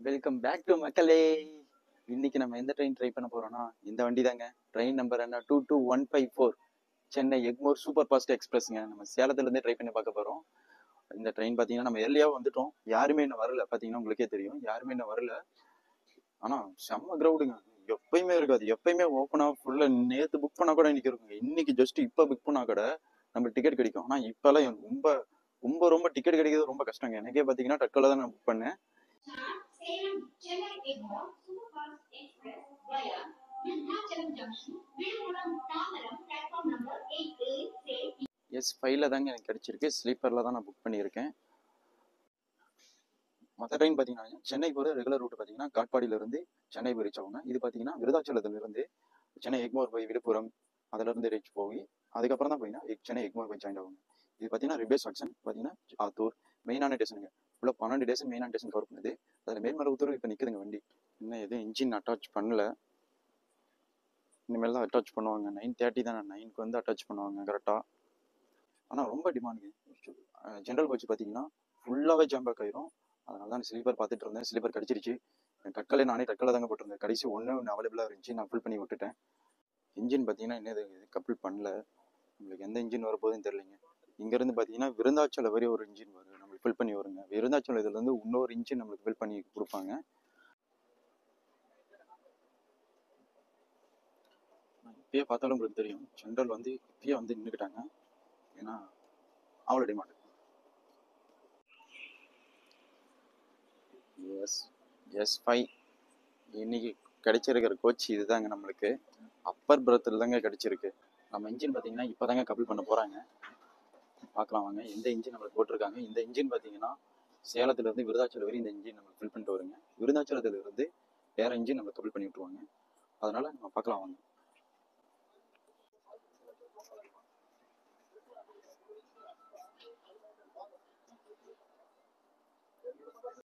Welcome back to மக்களே. இன்னைக்கு நம்ம எந்த ட்ரெயின் ட்ரை பண்ண போறோம்னா இந்த வண்டி தாங்க. ட்ரெயின் நம்பர் என்ன 22154 சென்னை எக்மோர் சூப்பர் ஃபாஸ்ட் எக்ஸ்பிரஸ்ங்க. நம்ம சேலத்துல இருந்து ட்ரை பண்ணி பார்க்க போறோம். இந்த ட்ரெயின் பாத்தீங்கன்னா நம்ம ஏர்லியா வந்துட்டோம், யாருமே இன்னும் வரல. பாத்தீங்கன்னா உங்களுக்கே தெரியும், யாருமே இன்னும் வரல. ஆனா செம்ம கிரௌடுங்க. எப்பயுமே இருக்காது, எப்பயுமே ஓப்பனா ஃபுல்லா. நேத்து புக் பண்ணா கூட இன்னைக்கு இருக்குங்க. இன்னைக்கு ஜஸ்ட் இப்ப புக் பண்ணா கூட நம்ம டிக்கெட் கிடைக்கும். ஆனா இப்பெல்லாம் ரொம்ப ரொம்ப ரொம்ப டிக்கெட் கிடைக்கிறது ரொம்ப கஷ்டங்க. எனக்கே பாத்தீங்கன்னா தட்கல தான் நான் புக் பண்ணேன். Salem Chennai Egmore super fast express via Virudhachalam junction Villupuram Tambaram platform number 8 S5ல தாங்க எனக்கு கிடைச்சிருக்கு. ஸ்லீப்பர்ல தான் நான் புக் பண்ணியிருக்கேன். மற்ற ட்ரெயின் பார்த்தீங்கன்னா சென்னை போகிற ரெகுலர் ரூட் பார்த்தீங்கன்னா காட்பாடியில இருந்து சென்னை போய் ரீச் ஆகுங்க. இது பார்த்தீங்கன்னா விருதாச்சலத்துல இருந்து சென்னை எக்மோர் போய் விழுப்புரம் அதுல இருந்து ரீச் போய் அதுக்கப்புறம் தான் போய் சென்னை எக்மோர் போய் ஜாயின் ஆகுங்க. இது பார்த்தீங்கன்னா ரிபே செக்ஷன் பார்த்தீங்கன்னா ஆத்தூர் மெயினான ஸ்டேஷனுங்க. உள்ள 12 ஸ்டேஷன் மெயினான ஸ்டேஷன் கவர் பண்ணுது. அதில் மேல்மருவத்தூர் இப்போ நிற்குதுங்க வண்டி. இன்னும் எதுவும் இன்ஜின் அட்டாச் பண்ணல, இனிமேல் தான் அட்டாச் பண்ணுவாங்க. 9:30 தானே, 9க்கு வந்து அட்டாச் பண்ணுவாங்க கரெக்டாக. ஆனால் ரொம்ப டிமாண்டுங்க. ஜென்ரல் கோச் பார்த்தீங்கன்னா ஃபுல்லாகவே ஜாம்பேக் ஆயிரும். அதனால தான் ஸ்லீப்பர் பார்த்துட்டு இருந்தேன். ஸ்லீப்பர் கிடச்சிருச்சு. நானே டக்கலை தாங்க போட்டிருந்தேன். கடைசி ஒன்று அவைலபிளாக இருந்துச்சு, நான் ஃபில் பண்ணி விட்டுட்டேன். இன்ஜின் பார்த்தீங்கன்னா இன்னும் இது கப்பிள் பண்ணல. உங்களுக்கு எந்த இன்ஜின் வரப்போகுதுன்னு தெரியலைங்க. இங்கேருந்து பார்த்தீங்கன்னா விருந்தாச்சலம் வரையும் ஒரு இன்ஜின் வரும், நம்மளுக்கு ஃபில் பண்ணி வருங்க. விருந்தாச்சலம் இதுலேருந்து இன்னொரு இன்ஜின் நம்மளுக்கு ஃபில் பண்ணி கொடுப்பாங்க. இப்பயே பார்த்தாலும் உங்களுக்கு தெரியும், ஜென்ரல் வந்து இப்பயே வந்து நின்றுக்கிட்டாங்க. ஏன்னா அவ்வளோ டிமாண்ட். S5 இன்னைக்கு கிடைச்சிருக்கிற கோச் இதுதாங்க. நம்மளுக்கு அப்பர் பிரத்தில் தாங்க கிடைச்சிருக்கு. நம்ம இன்ஜின் பார்த்தீங்கன்னா இப்போ தாங்க கபிள் பண்ண போகிறாங்க. பார்க்கலாம் வாங்க எந்த இன்ஜின் நம்மளுக்கு போட்டிருக்காங்க. இந்த இன்ஜின் பார்த்தீங்கன்னா சேலத்துலேருந்து விருதாச்சலம் வரை இந்த இன்ஜின் நம்மளுக்கு ஃபில் பண்ணிட்டு வருங்க. விருதாச்சலத்துலேருந்து வேற இன்ஜின் நம்மளுக்கு கபிள் பண்ணி விட்டுருவாங்க. அதனால நம்ம பார்க்கலாம் வாங்க.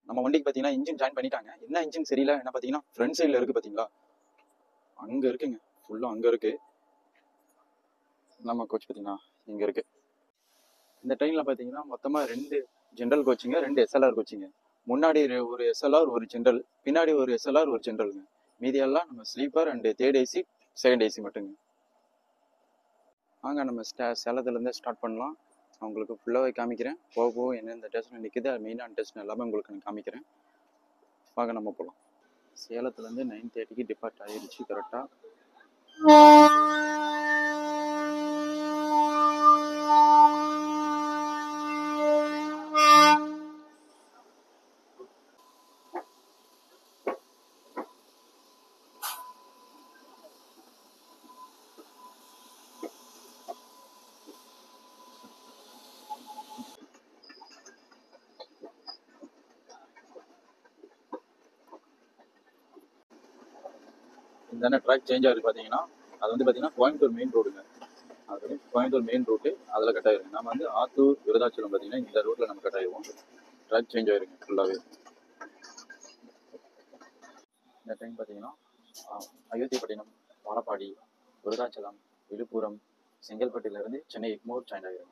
நம்ம வண்டிக்கு பார்த்தீங்கன்னா இன்ஜின் ஜாயின் பண்ணிட்டாங்க. என்ன இன்ஜின் சரியில்லை என்ன பார்த்தீங்கன்னா ஃப்ரண்ட் சைடில் இருக்குது பார்த்தீங்களா, அங்கே இருக்குங்க. ஃபுல்லாக அங்கே இருக்குது. நம்ம கோச் பார்த்தீங்கன்னா இங்கே இருக்குது. இந்த ட்ரெயினில் பார்த்தீங்கன்னா மொத்தமாக 2 ஜென்ரல் கோச்சிங்க, 2 SLR கோச்சிங்க. முன்னாடி ஒரு SLR ஒரு ஜென்ரல், பின்னாடி ஒரு SLR ஒரு ஜென்ரலுங்க. மீதியெல்லாம் நம்ம sleeper and 3rd AC second AC மட்டுங்க. வாங்க நம்ம சேலத்துலேருந்து ஸ்டார்ட் பண்ணலாம். உங்களுக்கு ஃபுல்லாகவே காமிக்கிறேன். போக போக எந்தெந்த ஸ்டேஷன் நிற்குது, அது மெயினான ஸ்டேஷன் எல்லாமே உங்களுக்கு நான் காமிக்கிறேன். வாங்க நம்ம போகலாம். சேலத்துலேருந்து 9:30க்கு டிபார்ட் ஆகிடுச்சு கரெக்டாக. இந்த ட்ராக் சேஞ்ச் ஆகுது பார்த்தீங்கன்னா, அது வந்து பார்த்தீங்கன்னா கோயம்புத்தூர் மெயின் ரோடுங்க. அது வந்து கோயம்புத்தூர் மெயின் ரூட்டு, அதில் கட் ஆயிருக்கு. நம்ம வந்து ஆத்தூர் விருதாச்சலம் பார்த்தீங்கன்னா இந்த ரூட்டில் நம்ம கட் ஆயிடுவோம். ட்ராக் சேஞ்ச் ஆயிருங்க ஃபுல்லாகவே. இந்த ட்ரெயின் பார்த்தீங்கன்னா அயோத்திப்பட்டினம், வாழப்பாடி, விருதாச்சலம், விழுப்புரம், செங்கல்பட்டுலேருந்து சென்னை எக்மோர் ஜாயின் ஆகிருங்க.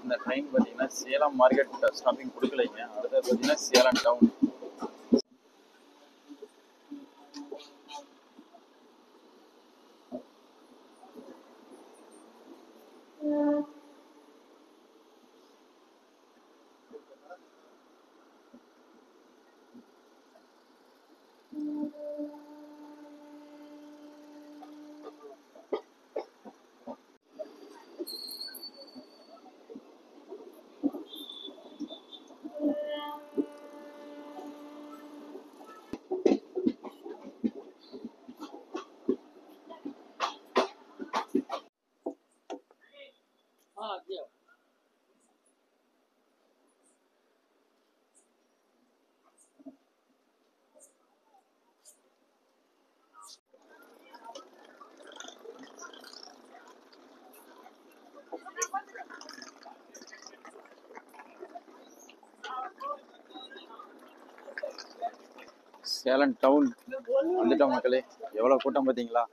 இந்த ட்ரெயின் பார்த்தீங்கன்னா சேலம் மார்க்கெட் ஸ்டாப்பிங் கொடுக்கலைங்க. அடுத்தது பார்த்தீங்கன்னா சேலம் டவுன். சேலம் டவுன் வந்துட்டோம் மக்களே. எவ்வளவு கூட்டம் பார்த்தீங்களா?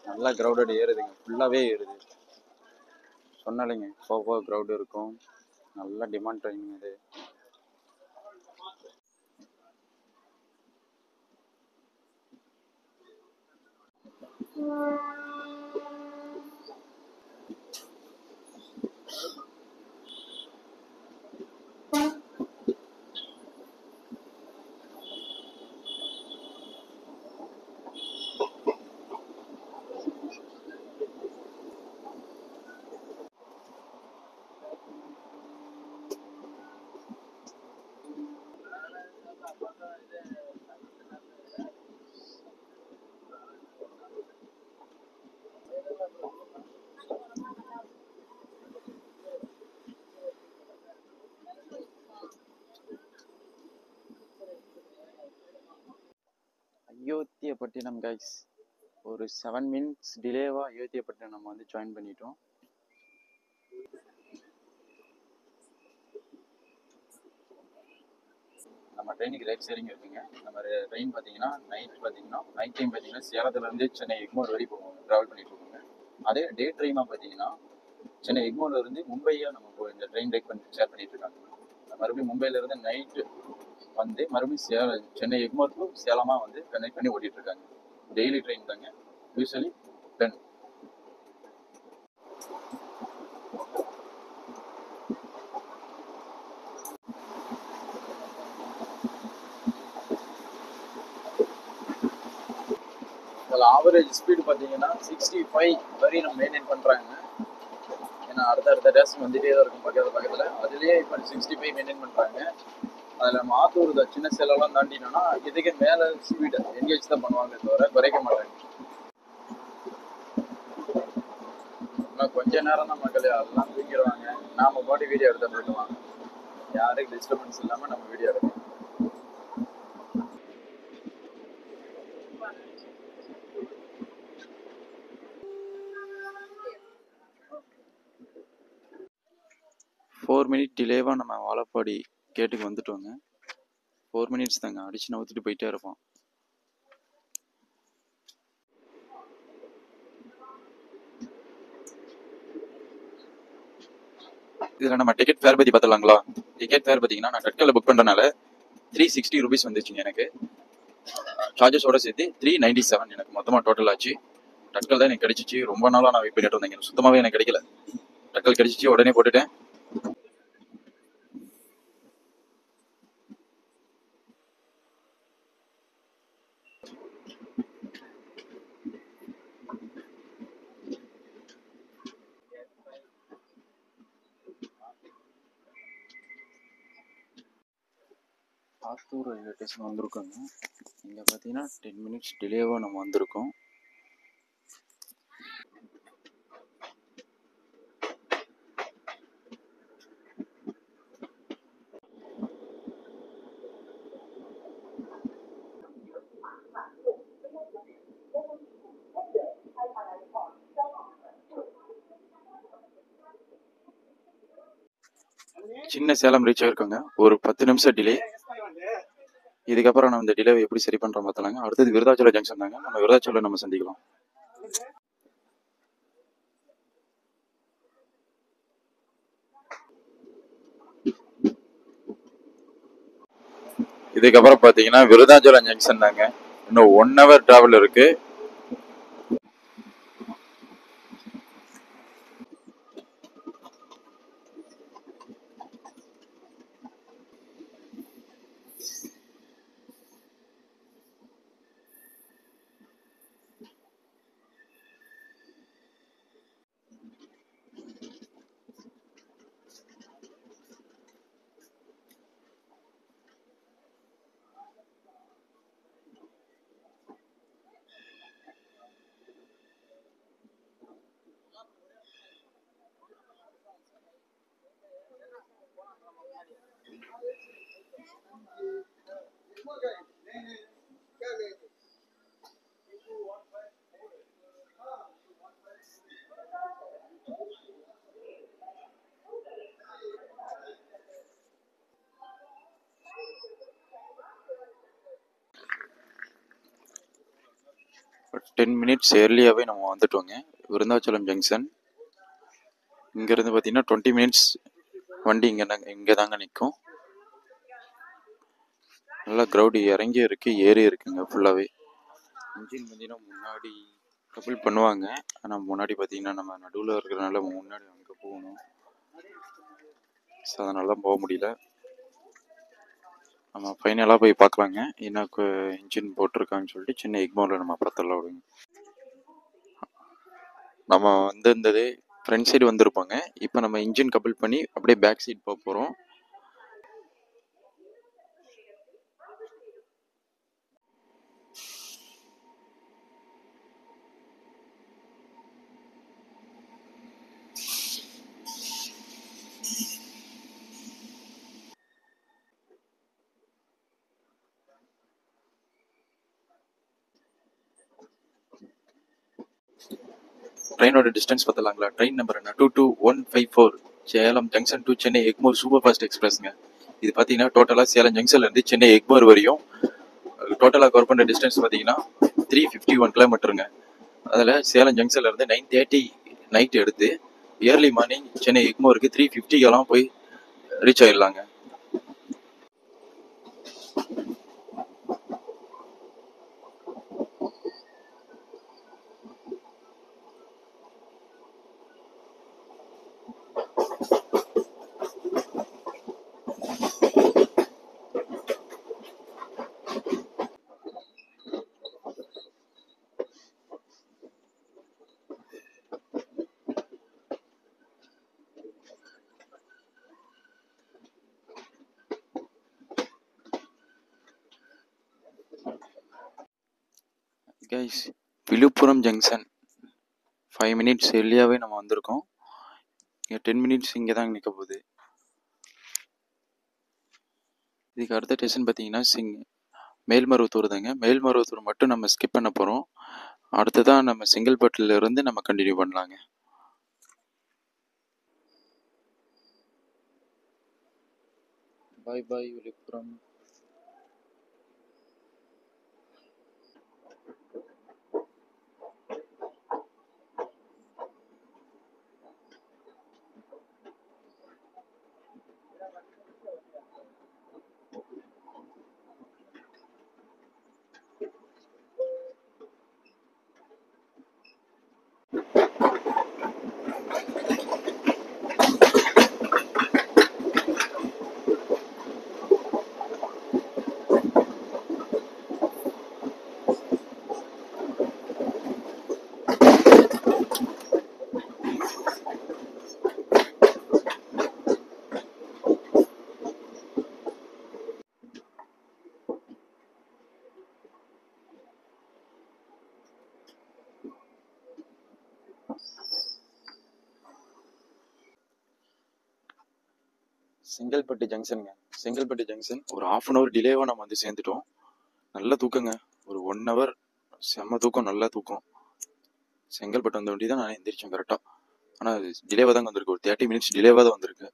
நல்லா கிரௌடட் ஏறுதுங்க, ஃபுல்லாவே ஏறுது. சொன்னாலேங்க போக கிரௌடு இருக்கும். நல்ல டிமாண்ட் ட்ரெயின் இது. அயோத்தியப்பட்டினம் கைஸ், ஒரு 7 minutes டிலேவா அயோத்தியப்பட்டினம் நம்ம வந்து ஜாயின் பண்ணிட்டோம். நம்ம ட்ரெயினுக்கு ரைட் ஷேரிங் இருக்குங்க. நம்ம ட்ரெயின் பார்த்தீங்கன்னா நைட் டைம் பார்த்தீங்கன்னா சேலத்துலேருந்து சென்னை எக்மோர் வரை போவோம், ட்ராவல் பண்ணிட்டு போவோங்க. அதே டே ட்ரெயினாக பார்த்தீங்கன்னா சென்னை எக்மோர்லேருந்து மும்பையா நம்ம இந்த ட்ரெயின் ரைட் பண்ணி ஷேர் பண்ணிட்டு இருக்காங்க. மறுபடியும் மும்பையிலேருந்து நைட்டு வந்து மறுபடியும் சென்னை எக்மோர் டு சேலமாக வந்து கனெக்ட் பண்ணி ஓட்டிட்டு இருக்காங்க. டெய்லி ட்ரெயின் தாங்க, யூஸ்வலி 10. இதில் ஆவரேஜ் ஸ்பீடு பார்த்தீங்கன்னா 65 வரை நம்ம மெயின்டைன் பண்ணுறாங்க. ஏன்னா அடுத்த டேஷன் வந்துட்டே தான் இருக்கும் பக்கத்தில். அதுலேயே இப்போ 65 மெயின்டைன் பண்ணுறாங்க. அதில் நம்ம ஆத்தூர் சின்ன சேலம்லாம் தாண்டினோன்னா இதுக்கு மேலே ஸ்பீடு என்கேஜ் தான் பண்ணுவாங்க, தவிர குறைக்க மாட்டாங்க. இன்னும் கொஞ்ச நேரம் தான் மக்களே, அதெல்லாம் தூங்கிடுவாங்க. நாம பாட்டு வீடியோ எடுத்துட்டு இருக்கலாம், யாருக்கு டிஸ்டர்பன்ஸ் இல்லாமல் நம்ம வீடியோ எடுக்கலாம். ஃபோர் மினிட் டிலேவாக நம்ம வாழப்பாடி கேட்டுக்கு வந்துட்டோங்க. 4 minutes தாங்க, அடிச்சு நவுத்திட்டு போயிட்டே இருப்போம். இதில் நம்ம டிக்கெட் ஃபேர் பற்றி பார்த்துலாங்களா? டிக்கெட் ஃபேர் பார்த்தீங்கன்னா நான் தட்கலில் புக் பண்ணுறனால 360 rupees வந்துச்சுங்க. எனக்கு சார்ஜஸோட சேர்த்து 397 எனக்கு மொத்தமாக டோட்டல் ஆச்சு. தட்கல் தான் எனக்கு கிடைச்சிச்சு. ரொம்ப நாளாக நான் வெயிட் பண்ணிட்டு வந்தேங்க, சுத்தமாகவே எனக்கு கிடைக்கல. தட்கல் கிடைச்சிச்சு, உடனே போட்டுட்டேன். ஆத்தூர் ரயில்வே ஸ்டேஷன் வந்திருக்கோங்க. இங்கே பார்த்தீங்கன்னா 10 minutes டிலேவாக நம்ம வந்திருக்கோம். சின்ன சேலம் ரீச் ஆயிருக்கோங்க, ஒரு 10 நிமிஷம் டிலே. இதுக்கப்புறம் நம்ம இந்த டிலேவை எப்படி சரி பண்ணுறோம் பார்த்தலாங்க. அடுத்தது விருதாச்சலம் ஜங்ஷன் தாங்க, நம்ம விருதாச்சலம் நம்ம சந்திக்கலாம். இதுக்கப்புறம் பார்த்தீங்கன்னா விருதாச்சலம் ஜங்ஷன் தாங்க, இன்னும் 1 hour டிராவல் இருக்கு. 10 மினிட்ஸ் ஏர்லியாகவே நம்ம வந்துட்டோங்க. விருந்தாச்சலம் ஜங்ஷன். இங்கேருந்து பார்த்தீங்கன்னா 20 மினிட்ஸ் வண்டி இங்கே தாங்க நிற்கும். நல்லா க்ரௌடு இறங்கி இருக்கு, ஏறி இருக்குங்க ஃபுல்லாகவே. இன்ஜின் பார்த்தீங்கன்னா முன்னாடி கபில் பண்ணுவாங்க. ஆனால் முன்னாடி பார்த்தீங்கன்னா நம்ம நடுவில் இருக்கிறனால முன்னாடி அங்கே போகணும். ஸோ அதனால தான் போக முடியல. நம்ம ஃபைனலாக போய் பார்க்கலாங்க என்ன இன்ஜின் போட்டிருக்கான்னு சொல்லிட்டு. சின்ன எக்மோரில் நம்ம பத்தல விடுங்க. நம்ம வந்திருந்தது ஃப்ரண்ட் சைடு வந்திருப்போங்க. இப்போ நம்ம இன்ஜின் கபிள் பண்ணி அப்படியே பேக் சைடு போக போகிறோம். ட்ரெயினோட டிஸ்டன்ஸ் பார்த்தலாங்களா? ட்ரெயின் நம்பர் என்ன 22154 Salem junction to Chennai Egmore super fast எக்ஸ்பிரஸ்ங்க. இது பார்த்தீங்கன்னா டோட்டலாக சேலம் ஜங்ஷன்லேருந்து சென்னை எக்மோர் வரையும் டோட்டலாக கவர் பண்ணுற டிஸ்டன்ஸ் பார்த்தீங்கன்னா 351 கிலோமீட்டருங்க. அதில் சேலம் ஜங்ஷன்லேருந்து 9:30 நைட் எடுத்து இயர்லி மார்னிங் சென்னை எக்மோருக்கு 350 போய் ரீச் ஆயிடலாங்க. கைஸ், விழுப்புரம் ஜங்ஷன் 5 மினிட்ஸ் எர்லியாகவே நம்ம வந்திருக்கோம். 10 மினிட்ஸ் இங்கே தான் நிற்க போகுது. இதுக்கு அடுத்த ஸ்டேஷன் பார்த்தீங்கன்னா மேல்மருவத்தூர் தாங்க. மேல்மருவத்தூர் மட்டும் நம்ம ஸ்கிப் பண்ண போகிறோம். அடுத்ததான் நம்ம செங்கல்பட்டுல இருந்து நம்ம கண்டினியூ பண்ணலாங்க. பாய் பாய் விழுப்புரம். செங்கல்பட்டு ஜங்ஷனுங்க. செங்கல்பட்டு ஜங்ஷன் ஒரு 1/2 hour டிலேவாக நம்ம வந்து சேர்ந்துட்டோம். நல்ல தூக்கங்க. ஒரு 1 hour செம்ம தூக்கம், நல்ல தூக்கம். செங்கல்பட்டு வந்த வண்டி தான் நான் எந்திரிச்சேன் கரெக்டாக. ஆனால் டிலேவாக தாங்க வந்திருக்கு. ஒரு 30 மினிட்ஸ் டிலேவாக தான் வந்திருக்கு.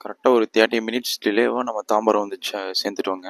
கரெக்டாக ஒரு 30 மினிட்ஸ் டிலேவாக நம்ம தாம்பரம் வந்து சேர்ந்துட்டோங்க.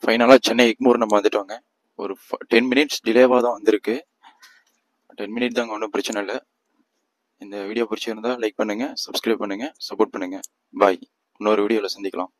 ஃபைனலாக சென்னை எக்மோர் நம்ம வந்துட்டோங்க. ஒரு 10 மினிட்ஸ் டிலேவாக தான் வந்திருக்கு. 10 மினிட் தாங்க, ஒன்றும் பிரச்சனை இல்லை. இந்த வீடியோ பிடிச்சிருந்தா லைக் பண்ணுங்கள், சப்ஸ்கிரைப் பண்ணுங்கள், சப்போர்ட் பண்ணுங்கள். பாய். இன்னொரு வீடியோவில் சந்திக்கலாம்.